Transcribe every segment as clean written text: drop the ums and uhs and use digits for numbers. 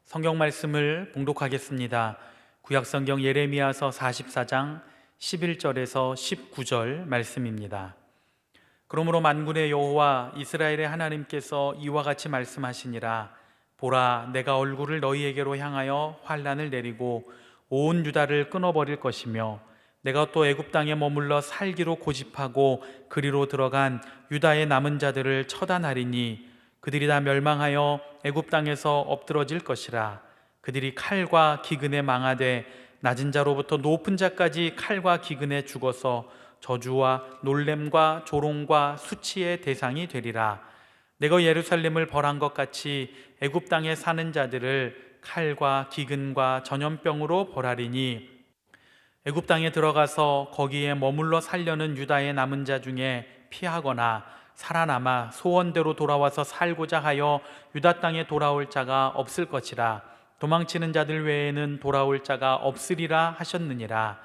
성경 말씀을 봉독하겠습니다. 구약성경 예레미야서 44장 11절에서 19절 말씀입니다. 그러므로 만군의 여호와 이스라엘의 하나님께서 이와 같이 말씀하시니라. 보라, 내가 얼굴을 너희에게로 향하여 환난을 내리고 온 유다를 끊어버릴 것이며, 내가 또 애굽 땅에 머물러 살기로 고집하고 그리로 들어간 유다의 남은 자들을 처단하리니 그들이 다 멸망하여 애굽 땅에서 엎드러질 것이라. 그들이 칼과 기근에 망하되 낮은 자로부터 높은 자까지 칼과 기근에 죽어서 저주와 놀램과 조롱과 수치의 대상이 되리라. 내가 예루살렘을 벌한 것 같이 애굽 땅에 사는 자들을 칼과 기근과 전염병으로 벌하리니, 애굽 땅에 들어가서 거기에 머물러 살려는 유다의 남은 자 중에 피하거나 살아남아 소원대로 돌아와서 살고자 하여 유다 땅에 돌아올 자가 없을 것이라. 도망치는 자들 외에는 돌아올 자가 없으리라 하셨느니라.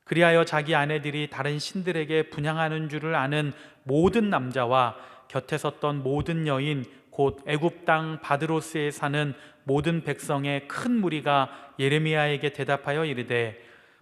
그리하여 자기 아내들이 다른 신들에게 분향하는 줄을 아는 모든 남자와 곁에 섰던 모든 여인, 곧 애굽 땅 바드로스에 사는 모든 백성의 큰 무리가 예레미야에게 대답하여 이르되,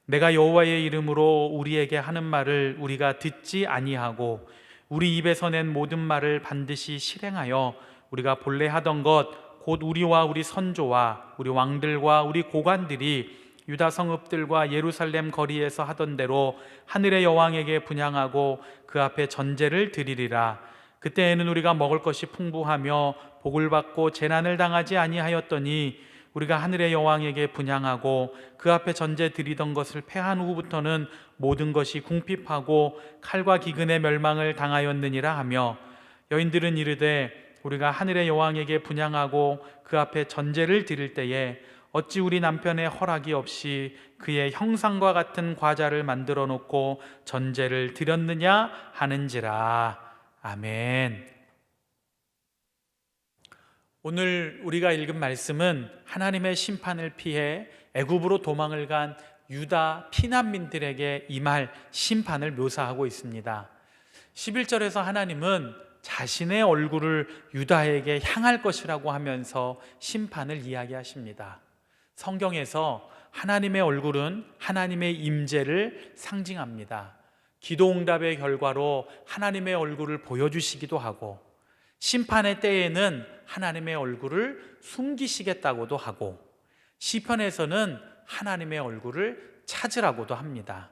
내가 여호와의 이름으로 우리에게 하는 말을 우리가 듣지 아니하고 우리 입에서 낸 모든 말을 반드시 실행하여 우리가 본래 하던 것 곧 우리와 우리 선조와 우리 왕들과 우리 고관들이 유다 성읍들과 예루살렘 거리에서 하던 대로 하늘의 여왕에게 분향하고 그 앞에 전제를 드리리라. 그때에는 우리가 먹을 것이 풍부하며 복을 받고 재난을 당하지 아니하였더니, 우리가 하늘의 여왕에게 분향하고 그 앞에 전제 드리던 것을 패한 후부터는 모든 것이 궁핍하고 칼과 기근의 멸망을 당하였느니라 하며, 여인들은 이르되, 우리가 하늘의 여왕에게 분향하고 그 앞에 전제를 드릴 때에 어찌 우리 남편의 허락이 없이 그의 형상과 같은 과자를 만들어 놓고 전제를 드렸느냐 하는지라. 아멘. 오늘 우리가 읽은 말씀은 하나님의 심판을 피해 애굽으로 도망을 간 유다 피난민들에게 임할 심판을 묘사하고 있습니다. 11절에서 하나님은 자신의 얼굴을 유다에게 향할 것이라고 하면서 심판을 이야기하십니다. 성경에서 하나님의 얼굴은 하나님의 임재를 상징합니다. 기도응답의 결과로 하나님의 얼굴을 보여주시기도 하고, 심판의 때에는 하나님의 얼굴을 숨기시겠다고도 하고, 시편에서는 하나님의 얼굴을 찾으라고도 합니다.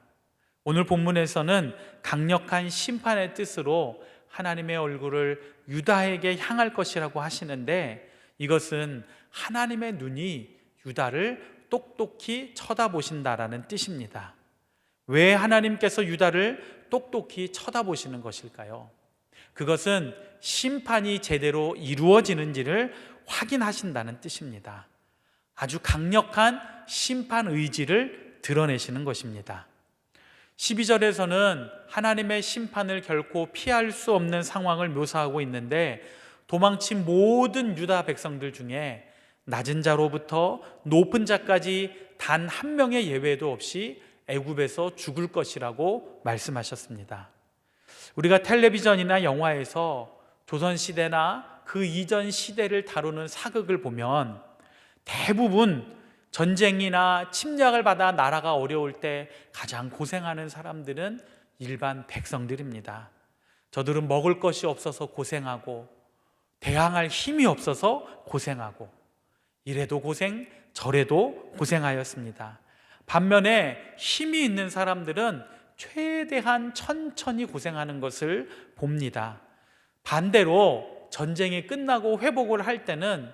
오늘 본문에서는 강력한 심판의 뜻으로 하나님의 얼굴을 유다에게 향할 것이라고 하시는데, 이것은 하나님의 눈이 유다를 똑똑히 쳐다보신다라는 뜻입니다. 왜 하나님께서 유다를 똑똑히 쳐다보시는 것일까요? 그것은 심판이 제대로 이루어지는지를 확인하신다는 뜻입니다. 아주 강력한 심판 의지를 드러내시는 것입니다. 12절에서는 하나님의 심판을 결코 피할 수 없는 상황을 묘사하고 있는데, 도망친 모든 유다 백성들 중에 낮은 자로부터 높은 자까지 단 한 명의 예외도 없이 애굽에서 죽을 것이라고 말씀하셨습니다. 우리가 텔레비전이나 영화에서 조선시대나 그 이전 시대를 다루는 사극을 보면 대부분 전쟁이나 침략을 받아 나라가 어려울 때 가장 고생하는 사람들은 일반 백성들입니다. 저들은 먹을 것이 없어서 고생하고, 대항할 힘이 없어서 고생하고, 이래도 고생 저래도 고생하였습니다. 반면에 힘이 있는 사람들은 최대한 천천히 고생하는 것을 봅니다. 반대로 전쟁이 끝나고 회복을 할 때는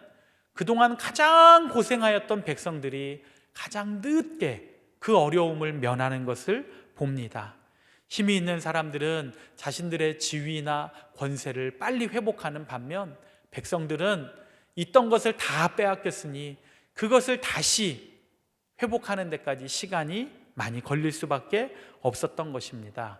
그동안 가장 고생하였던 백성들이 가장 늦게 그 어려움을 면하는 것을 봅니다. 힘이 있는 사람들은 자신들의 지위나 권세를 빨리 회복하는 반면, 백성들은 있던 것을 다 빼앗겼으니 그것을 다시 회복하는 데까지 시간이 많이 걸릴 수밖에 없었던 것입니다.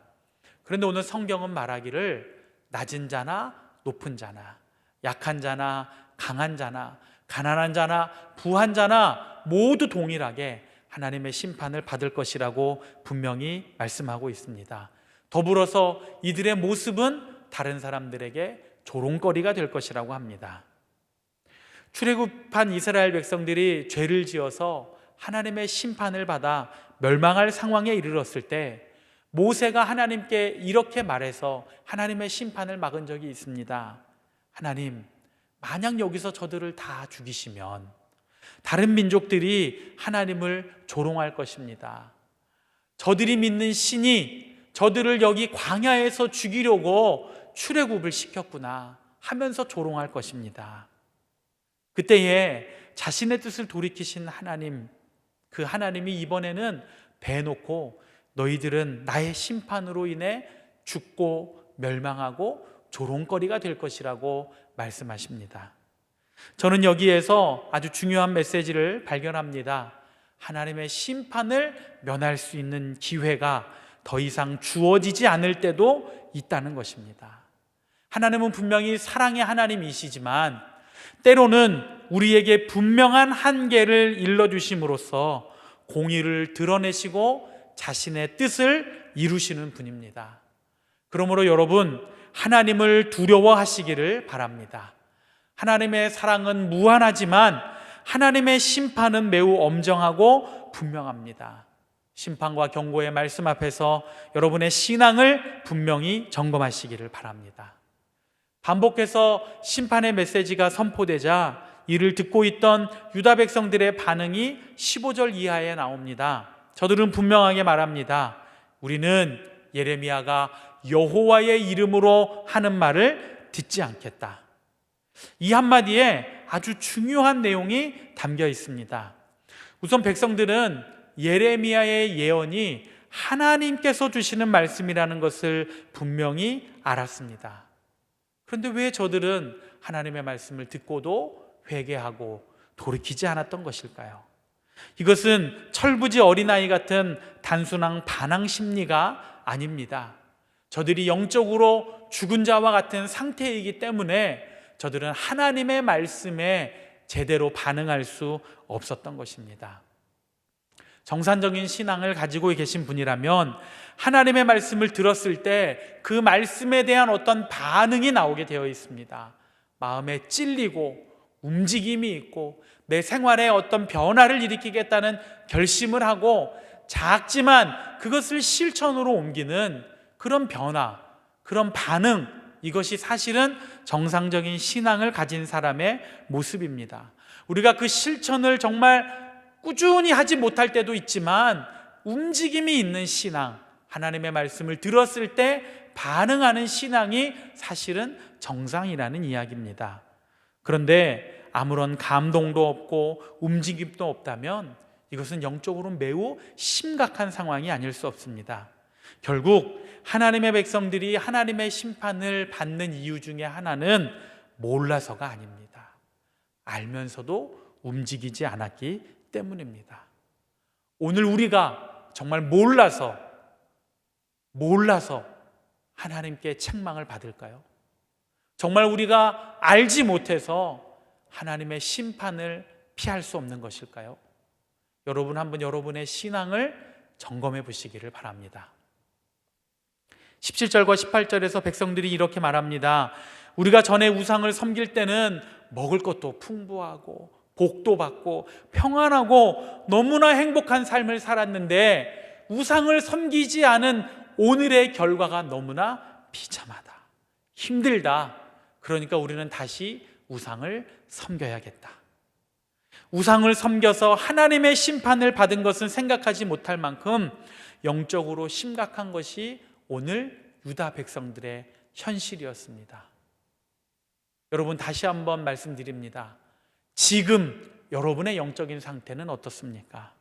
그런데 오늘 성경은 말하기를 낮은 자나 높은 자나, 약한 자나 강한 자나, 가난한 자나 부한 자나 모두 동일하게 하나님의 심판을 받을 것이라고 분명히 말씀하고 있습니다. 더불어서 이들의 모습은 다른 사람들에게 조롱거리가 될 것이라고 합니다. 출애굽한 이스라엘 백성들이 죄를 지어서 하나님의 심판을 받아 멸망할 상황에 이르렀을 때 모세가 하나님께 이렇게 말해서 하나님의 심판을 막은 적이 있습니다. 하나님, 만약 여기서 저들을 다 죽이시면 다른 민족들이 하나님을 조롱할 것입니다. 저들이 믿는 신이 저들을 여기 광야에서 죽이려고 출애굽을 시켰구나 하면서 조롱할 것입니다. 그때에 자신의 뜻을 돌이키신 하나님, 그 하나님이 이번에는 대놓고 너희들은 나의 심판으로 인해 죽고 멸망하고 조롱거리가 될 것이라고 말씀하십니다. 저는 여기에서 아주 중요한 메시지를 발견합니다. 하나님의 심판을 면할 수 있는 기회가 더 이상 주어지지 않을 때도 있다는 것입니다. 하나님은 분명히 사랑의 하나님이시지만 때로는 우리에게 분명한 한계를 일러주심으로써 공의를 드러내시고 자신의 뜻을 이루시는 분입니다. 그러므로 여러분, 하나님을 두려워하시기를 바랍니다. 하나님의 사랑은 무한하지만 하나님의 심판은 매우 엄정하고 분명합니다. 심판과 경고의 말씀 앞에서 여러분의 신앙을 분명히 점검하시기를 바랍니다. 반복해서 심판의 메시지가 선포되자 이를 듣고 있던 유다 백성들의 반응이 15절 이하에 나옵니다. 저들은 분명하게 말합니다. 우리는 예레미야가 여호와의 이름으로 하는 말을 듣지 않겠다. 이 한마디에 아주 중요한 내용이 담겨 있습니다. 우선 백성들은 예레미야의 예언이 하나님께서 주시는 말씀이라는 것을 분명히 알았습니다. 그런데 왜 저들은 하나님의 말씀을 듣고도 회개하고 돌이키지 않았던 것일까요? 이것은 철부지 어린아이 같은 단순한 반항 심리가 아닙니다. 저들이 영적으로 죽은 자와 같은 상태이기 때문에 저들은 하나님의 말씀에 제대로 반응할 수 없었던 것입니다. 정상적인 신앙을 가지고 계신 분이라면 하나님의 말씀을 들었을 때 그 말씀에 대한 어떤 반응이 나오게 되어 있습니다. 마음에 찔리고 움직임이 있고 내 생활에 어떤 변화를 일으키겠다는 결심을 하고 작지만 그것을 실천으로 옮기는 그런 변화, 그런 반응, 이것이 사실은 정상적인 신앙을 가진 사람의 모습입니다. 우리가 그 실천을 정말 꾸준히 하지 못할 때도 있지만 움직임이 있는 신앙, 하나님의 말씀을 들었을 때 반응하는 신앙이 사실은 정상이라는 이야기입니다. 그런데 아무런 감동도 없고 움직임도 없다면 이것은 영적으로 매우 심각한 상황이 아닐 수 없습니다. 결국 하나님의 백성들이 하나님의 심판을 받는 이유 중에 하나는 몰라서가 아닙니다. 알면서도 움직이지 않았기 때문입니다. 오늘 우리가 정말 몰라서 하나님께 책망을 받을까요? 정말 우리가 알지 못해서 하나님의 심판을 피할 수 없는 것일까요? 여러분 한번 여러분의 신앙을 점검해 보시기를 바랍니다. 17절과 18절에서 백성들이 이렇게 말합니다. 우리가 전에 우상을 섬길 때는 먹을 것도 풍부하고 복도 받고 평안하고 너무나 행복한 삶을 살았는데 우상을 섬기지 않은 오늘의 결과가 너무나 비참하다, 힘들다. 그러니까 우리는 다시 우상을 섬겨야겠다. 우상을 섬겨서 하나님의 심판을 받은 것은 생각하지 못할 만큼 영적으로 심각한 것이 오늘 유다 백성들의 현실이었습니다. 여러분 다시 한번 말씀드립니다. 지금 여러분의 영적인 상태는 어떻습니까?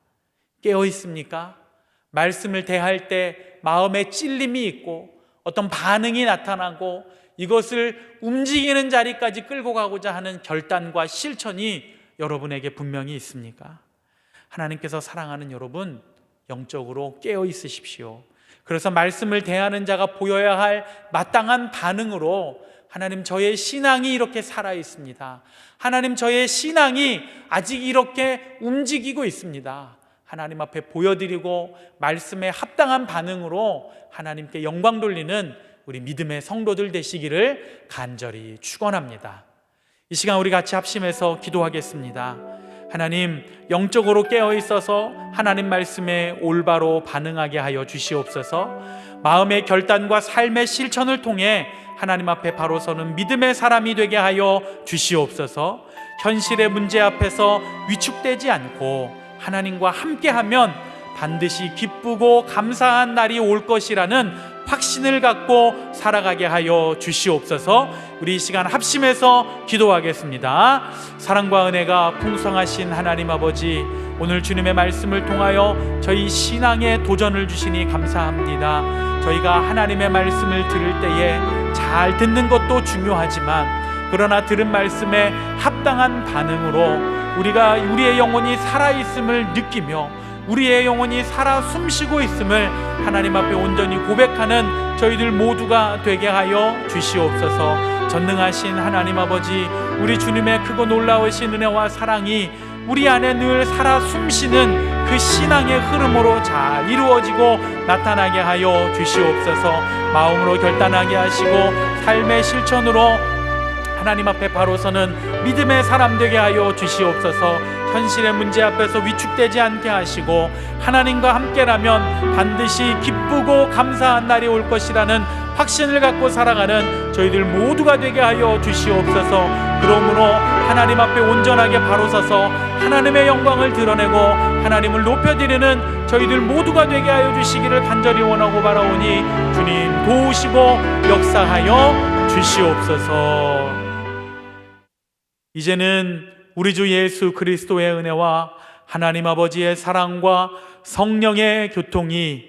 깨어 있습니까? 말씀을 대할 때 마음에 찔림이 있고 어떤 반응이 나타나고 이것을 움직이는 자리까지 끌고 가고자 하는 결단과 실천이 여러분에게 분명히 있습니까? 하나님께서 사랑하는 여러분, 영적으로 깨어 있으십시오. 그래서 말씀을 대하는 자가 보여야 할 마땅한 반응으로 하나님, 저의 신앙이 이렇게 살아 있습니다. 하나님, 저의 신앙이 아직 이렇게 움직이고 있습니다. 하나님 앞에 보여드리고 말씀에 합당한 반응으로 하나님께 영광 돌리는 우리 믿음의 성도들 되시기를 간절히 축원합니다. 이 시간 우리 같이 합심해서 기도하겠습니다. 하나님, 영적으로 깨어 있어서 하나님 말씀에 올바로 반응하게 하여 주시옵소서. 마음의 결단과 삶의 실천을 통해 하나님 앞에 바로 서는 믿음의 사람이 되게 하여 주시옵소서. 현실의 문제 앞에서 위축되지 않고 하나님과 함께하면 반드시 기쁘고 감사한 날이 올 것이라는 확신을 갖고 살아가게 하여 주시옵소서. 우리 이 시간 합심해서 기도하겠습니다. 사랑과 은혜가 풍성하신 하나님 아버지, 오늘 주님의 말씀을 통하여 저희 신앙의 도전을 주시니 감사합니다. 저희가 하나님의 말씀을 들을 때에 잘 듣는 것도 중요하지만, 그러나 들은 말씀에 합당한 반응으로 우리의 영혼이 살아있음을 느끼며 우리의 영혼이 살아 숨쉬고 있음을 하나님 앞에 온전히 고백하는 저희들 모두가 되게 하여 주시옵소서. 전능하신 하나님 아버지, 우리 주님의 크고 놀라우신 은혜와 사랑이 우리 안에 늘 살아 숨쉬는 그 신앙의 흐름으로 잘 이루어지고 나타나게 하여 주시옵소서. 마음으로 결단하게 하시고 삶의 실천으로 하나님 앞에 바로 서는 믿음의 사람 되게 하여 주시옵소서. 현실의 문제 앞에서 위축되지 않게 하시고 하나님과 함께라면 반드시 기쁘고 감사한 날이 올 것이라는 확신을 갖고 살아가는 저희들 모두가 되게 하여 주시옵소서. 그러므로 하나님 앞에 온전하게 바로 서서 하나님의 영광을 드러내고 하나님을 높여드리는 저희들 모두가 되게 하여 주시기를 간절히 원하고 바라오니 주님 도우시고 역사하여 주시옵소서. 이제는 우리 주 예수 그리스도의 은혜와 하나님 아버지의 사랑과 성령의 교통이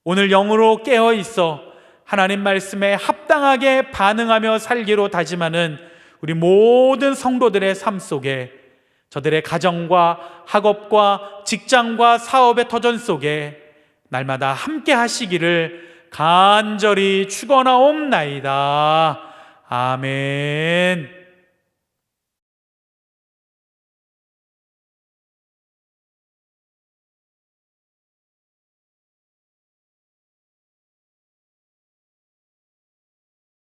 오늘 영으로 깨어 있어 하나님 말씀에 합당하게 반응하며 살기로 다짐하는 우리 모든 성도들의 삶 속에, 저들의 가정과 학업과 직장과 사업의 터전 속에 날마다 함께 하시기를 간절히 축원하옵나이다. 아멘.